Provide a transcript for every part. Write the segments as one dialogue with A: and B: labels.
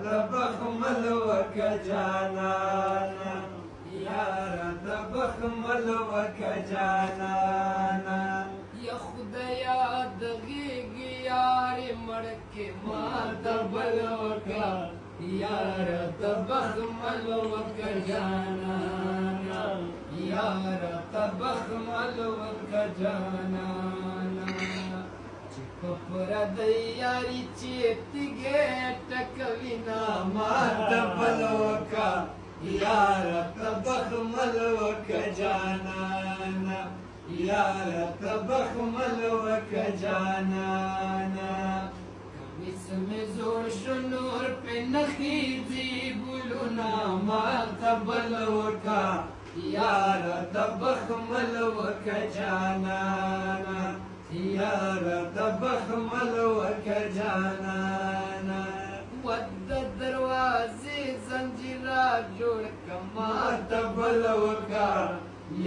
A: بخمل وکه جانانا یاره ته بخمل وکه جانانا
B: یا خدایا د غېږې یارې مړ کې ما ته بل وکه یاره ته بخمل وکه جانانا یاره ته بخمل وکه جانانا چې په پردی یاري چې تیږې ټکوي
A: ما ته بل وکه یاره ته بخمل وکه جانانا یاره ته بخمل وکه جانانا
B: کمیس مې زوړ شو نور پې نه خیږي ګلونه ما ته بل وکه
A: یاره ته بخمل وکه جانانا یاره ته بخمل وکه جانانا
B: ود دروازې زنجیره جوړ کما
A: ما ته بل وکه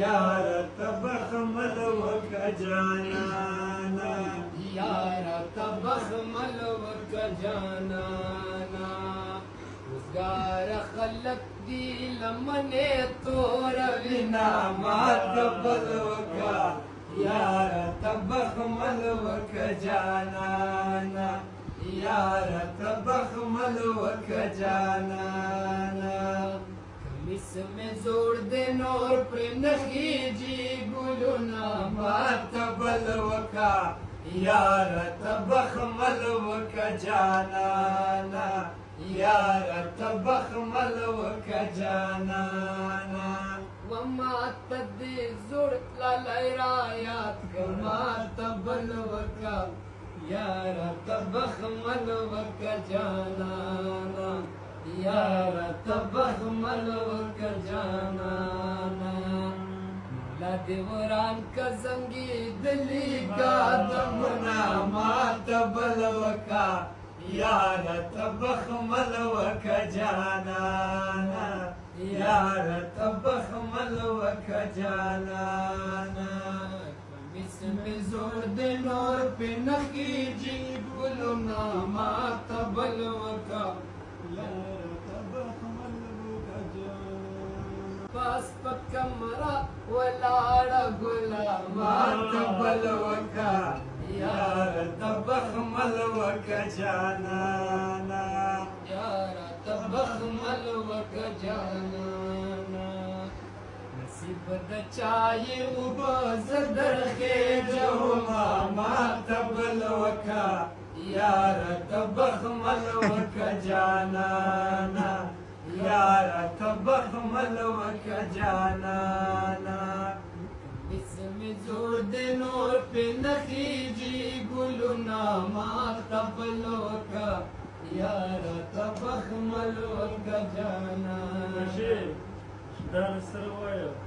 A: یاره ته بخمل وکه جانانا
B: یاره ته بخمل وکه جانانا روزګار خلک دي لمنې توروي
A: وینا ما ته بل وکه یاره ته بخمل وکه جانانا یاره ته بخمل وکه جانانا
B: کمیس مې زوړ دی نور پرې نه خیږي ګلونه
A: ما ته بل وکه یاره ته بخمل وکه جانانا یاره ته بخمل وکه جانانا
B: وما ته دې زوړ لالی رایاد کما ته بل وکه یاره ته بخمل وکه جانانا یاره ته بخمل وکه جانانا مولا دې وران که زنګېدلي قدمونه
A: ما ته بل وکه یاره ته بخمل وکه جانانا یاره ته بخمل وکه جانانا
B: کمیس مې زوړ دی نور پې نه خیږي ګلونه ما ته بل وکه
A: یاره ته بخمل وکه جانانا
B: پاس په کمره ولاړه ګله
A: ما ته بل وکه یاره ته بخمل وکه جانانا
B: یاره ته بخمل وکه جانانا نصیب د چای اوبه زه درخېږمه
A: ما ته بل وکه یاره ته بخمل وکه جانانا یاره ته بخمل وکه جانانا
B: کمیس مې زوړ دی نور پې نه خیږي ګلونه ما ته بل وکه یاره ته بخمل وکه جانانا
C: دا سره وایه